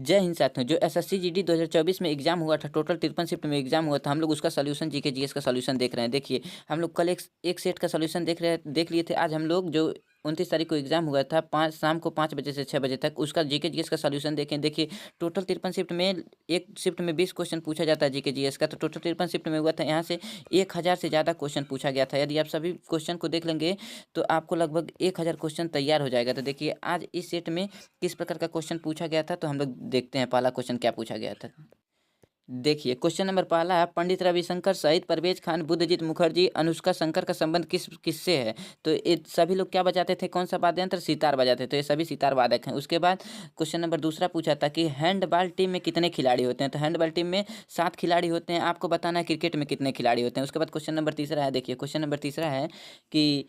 जय हिंद साथियों। जो एसएससी जीडी 2024 में एग्जाम हुआ था, टोटल 53 शिफ्ट में एग्जाम हुआ था, हम लोग उसका सोल्यूशन जीके जीएस का सोल्यूशन देख रहे हैं। देखिए, हम लोग कल एक सेट का सोल्यूशन देख लिए थे। आज हम लोग जो 29 तारीख को एग्जाम हुआ था, शाम को 5 बजे से 6 बजे तक, उसका जीके जीएस का सोल्यूशन देखें। देखिए, टोटल 53 शिफ्ट में एक शिफ्ट में 20 क्वेश्चन पूछा जाता है जीके जीएस का, तो टोटल 53 शिफ्ट में हुआ था। यहाँ से 1000 से ज़्यादा क्वेश्चन पूछा गया था। यदि आप सभी क्वेश्चन को देख लेंगे तो आपको लगभग 1000 क्वेश्चन तैयार हो जाएगा। तो देखिए, आज इस सेट में किस प्रकार का क्वेश्चन पूछा गया था, तो हम लोग देखते हैं पहला क्वेश्चन क्या पूछा गया था। देखिए, क्वेश्चन नंबर पहला है, पंडित रविशंकर सहित परवेज खान, बुद्धजीत मुखर्जी, अनुष्का शंकर का संबंध किससे है। तो ये सभी लोग क्या बजाते थे, कौन सा वाद्य यंत्र, सितार बजाते थे। तो ये सभी सितार वादक हैं। उसके बाद क्वेश्चन नंबर दूसरा पूछा था कि हैंडबॉल टीम में कितने खिलाड़ी होते हैं। तो हैंडबॉल टीम में 7 खिलाड़ी होते हैं। आपको बताना है क्रिकेट में कितने खिलाड़ी होते हैं। उसके बाद क्वेश्चन नंबर तीसरा है। देखिए, क्वेश्चन नंबर तीसरा है कि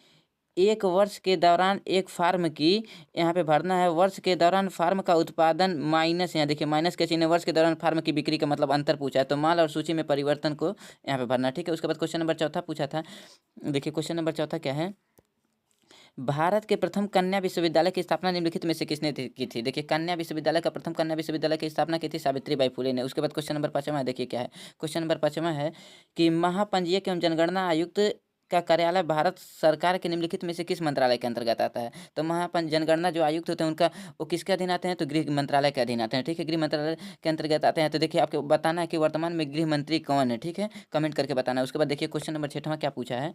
एक वर्ष के दौरान एक फार्म की, यहाँ पे भरना है, वर्ष के दौरान फार्म का उत्पादन माइनस, यहाँ देखिए माइनस के चिन्ह, वर्ष के दौरान फार्म की बिक्री का मतलब अंतर पूछा है, तो माल और सूची में परिवर्तन को यहाँ पे भरना है। ठीक है। उसके बाद क्वेश्चन नंबर चौथा पूछा था। देखिए, क्वेश्चन नंबर चौथा क्या है, भारत के प्रथम कन्या विश्वविद्यालय की स्थापना निम्नलिखित में से किसने की थी। देखिए, कन्या विश्वविद्यालय का प्रथम कन्या विश्वविद्यालय की स्थापना की थी सावित्रीबाई फुले ने। उसके बाद क्वेश्चन नंबर पाँचवा है। देखिए क्या है, क्वेश्चन नंबर पाँचवा है कि महापंजीयक एवं जनगणना आयुक्त का कार्यालय भारत सरकार के निम्नलिखित में से किस मंत्रालय के अंतर्गत आता है। तो जनगणना जो आयुक्त होते हैं उनका, वो किसके अधीन आते हैं, तो गृह मंत्रालय के अधीन आते हैं। ठीक है, गृह मंत्रालय के अंतर्गत आते हैं। तो देखिए, आपको बताना है कि वर्तमान में गृह मंत्री कौन है। ठीक है, कमेंट करके बताना है। उसके बाद देखिए, क्वेश्चन नंबर छठवां क्या पूछा है।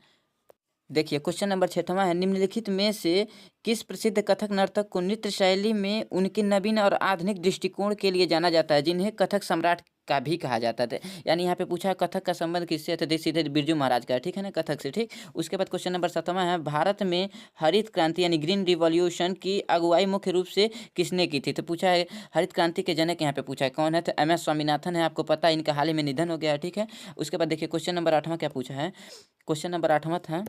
देखिए, क्वेश्चन नंबर छठवां है, निम्नलिखित में से किस प्रसिद्ध कथक नर्तक को नृत्य शैली में उनके नवीन और आधुनिक दृष्टिकोण के लिए जाना जाता है, जिन्हें कथक सम्राट का भी कहा जाता था। यानी यहाँ पे पूछा है कथक का संबंध किससे है, तो सीधे बिरजू महाराज का है। ठीक है ना, कथक से। ठीक। उसके बाद क्वेश्चन नंबर 7वां है, भारत में हरित क्रांति यानी ग्रीन रिवॉल्यूशन की अगुवाई मुख्य रूप से किसने की थी। तो पूछा है हरित क्रांति के जनक, यहाँ पे पूछा है कौन है, तो एम एस स्वामीनाथन है। आपको पता है, इनका हाल ही में निधन हो गया है। ठीक है। उसके बाद देखिए, क्वेश्चन नंबर 8वां क्या पूछा है। क्वेश्चन नंबर 8वां था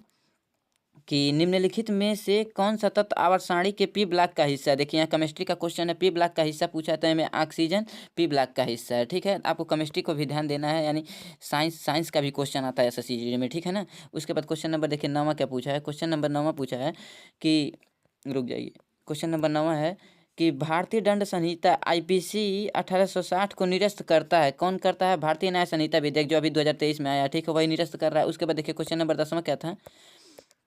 कि निम्नलिखित में से कौन सा तत्व आवर्त सारणी के पी ब्लॉक का हिस्सा है। देखिए, यहाँ केमिस्ट्री का क्वेश्चन है, पी ब्लॉक का हिस्सा पूछा है, तो इसमें ऑक्सीजन पी ब्लॉक का हिस्सा है। ठीक है, आपको केमिस्ट्री को भी ध्यान देना है, यानी साइंस का भी क्वेश्चन आता है एसएससी में। ठीक है ना। उसके बाद क्वेश्चन नंबर देखिए 9वां क्या पूछा है। क्वेश्चन नंबर 9वां पूछा है कि, रुक जाइए, क्वेश्चन नंबर 9वां है कि भारतीय दंड संहिता आईपीसी 1860 को निरस्त करता है। कौन करता है, भारतीय न्याय संहिता विधेयक जो अभी 2023 में आया। ठीक है, वही निरस्त कर रहा है। उसके बाद देखिए, क्वेश्चन नंबर 10वां क्या था।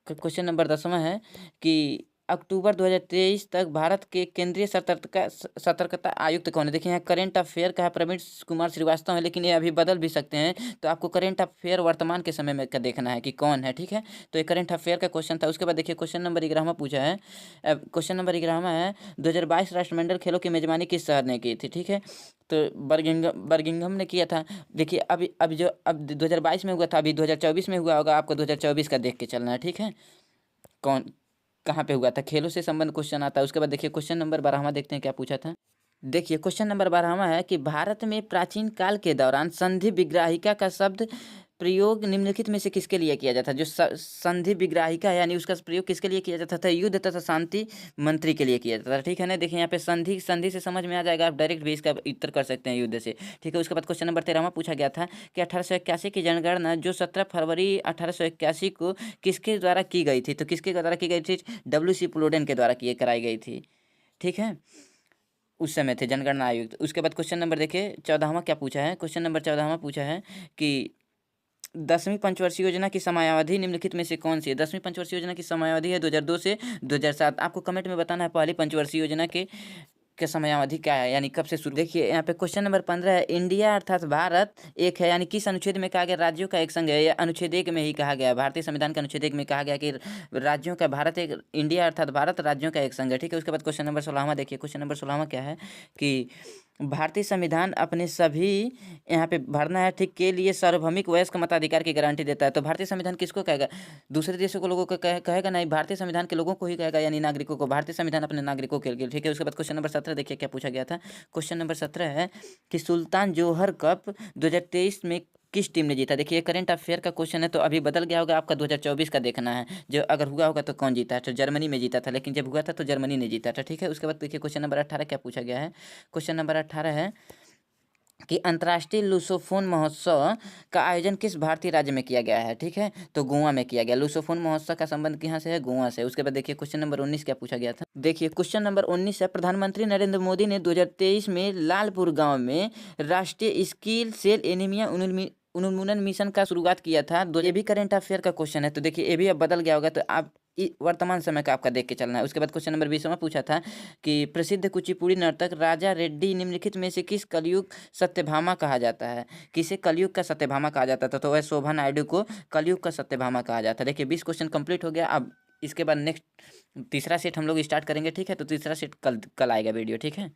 क्वेश्चन नंबर 10वां है कि अक्टूबर 2023 तक भारत के केंद्रीय सतर्कता आयुक्त कौन है। देखिए, यहाँ करेंट अफेयर का है, प्रवीण कुमार श्रीवास्तव है, लेकिन ये अभी बदल भी सकते हैं। तो आपको करेंट अफेयर वर्तमान के समय में का देखना है कि कौन है। ठीक है, तो ये करेंट अफेयर का क्वेश्चन था। उसके बाद देखिए, क्वेश्चन नंबर 11वां पूछा है। क्वेश्चन नंबर 11वां है, 2022 राष्ट्रमंडल खेलों की मेजबानी किस शहर ने की थी। ठीक है, तो बर्गिंघम ने किया था। देखिए, अब 2022 में हुआ था, अभी 2024 में हुआ होगा। आपको 2024 का देख के चलना है। ठीक है, कौन कहाँ पे हुआ था, खेलों से संबंध क्वेश्चन आता है। उसके बाद देखिए, क्वेश्चन नंबर 12वां देखते हैं क्या पूछा था। देखिए, क्वेश्चन नंबर 12वां है कि भारत में प्राचीन काल के दौरान संधि विग्राहिका का शब्द प्रयोग निम्नलिखित में से किसके लिए किया जाता है। जो संधि विग्राहिका है, यानी उसका प्रयोग किसके लिए किया जाता था, युद्ध तथा शांति मंत्री के लिए किया जाता था। ठीक है ना। देखिए, यहाँ पे संधि संधि से समझ में आ जाएगा, आप डायरेक्ट भी इसका उत्तर कर सकते हैं युद्ध से। ठीक है। उसके बाद क्वेश्चन नंबर 13वां पूछा गया था कि 1881 की जनगणना जो 17 फरवरी 1881 को किसके द्वारा की गई थी। तो किसके द्वारा की गई थी, WC प्लोडेन के द्वारा कराई गई थी। ठीक है, उस समय थे जनगणना आयुक्त। उसके बाद क्वेश्चन नंबर देखिए 14वां क्या पूछा है। क्वेश्चन नंबर 14वां पूछा है कि 10वीं पंचवर्षीय योजना की समयावधि निम्नलिखित में से कौन सी है। 10वीं पंचवर्षीय योजना की समयावधि है 2002 से 2007। आपको कमेंट में बताना है पहली पंचवर्षीय योजना के समयावधि क्या है, यानी कब से शुरू। देखिए, यहाँ पे क्वेश्चन नंबर 15 है, इंडिया अर्थात भारत एक है, यानी किस अनुच्छेद में कहा गया, राज्यों का एक संघ है। या अनुच्छेद 1 में ही कहा गया, भारतीय संविधान के अनुच्छेद 1 में कहा गया कि राज्यों का भारत एक, इंडिया अर्थात भारत राज्यों का एक संघ है। ठीक है। उसके बाद क्वेश्चन नंबर 16वां देखिए, क्वेश्चन नंबर 16वां क्या है कि भारतीय संविधान अपने सभी, यहाँ पे भरना है ठीक, के लिए सार्वभौमिक वयस्क मताधिकार की गारंटी देता है। तो भारतीय संविधान किसको कहेगा, दूसरे देशों को लोगों को कहेगा नहीं, भारतीय संविधान के लोगों को ही कहेगा, यानी नागरिकों को। भारतीय संविधान अपने नागरिकों के लिए। ठीक है। उसके बाद क्वेश्चन नंबर 17 देखिए क्या पूछा गया था। क्वेश्चन नंबर 17 है कि सुल्तान जोहर कप 2023 में किस टीम ने जीता। देखिए, करंट अफेयर का क्वेश्चन है, तो अभी बदल गया होगा, आपका 2024 का देखना है। जो अगर हुआ होगा तो कौन जीता है, तो जर्मनी में जीता था, लेकिन जब हुआ था तो जर्मनी ने जीता था। ठीक है। उसके बाद देखिए, क्वेश्चन नंबर 18 क्या पूछा गया है। क्वेश्चन नंबर 18 है कि अंतर्राष्ट्रीय लूसोफोन महोत्सव का आयोजन किस भारतीय राज्य में किया गया है। ठीक है, तो गोवा में किया गया। लूसोफोन महोत्सव का संबंध कहाँ से है? गोवा से। उसके बाद देखिए क्वेश्चन नंबर 19 क्या पूछा गया था। देखिए क्वेश्चन नंबर 19 है, प्रधानमंत्री नरेंद्र मोदी ने 2023 में लालपुर गांव में राष्ट्रीय स्किल सेल एनीमिया उन्मूलन मिशन का शुरुआत किया था। ये भी करंट अफेयर का क्वेश्चन है, तो देखिए ये भी अब बदल गया होगा, तो आप वर्तमान समय का आपका देख के चलना है। उसके बाद क्वेश्चन नंबर 20 में पूछा था कि प्रसिद्ध कुचिपुड़ी नर्तक राजा रेड्डी निम्नलिखित में से किस कलयुग सत्यभामा कहा जाता है? किसे कलयुग का सत्यभामा कहा जाता था? तो वह शोभा नायडू को कलयुग का सत्यभामा कहा जाता है। देखिए 20 क्वेश्चन कंप्लीट हो गया। अब इसके बाद नेक्स्ट तीसरा सेट हम लोग स्टार्ट करेंगे। ठीक है, तो तीसरा सेट कल आएगा वीडियो। ठीक है।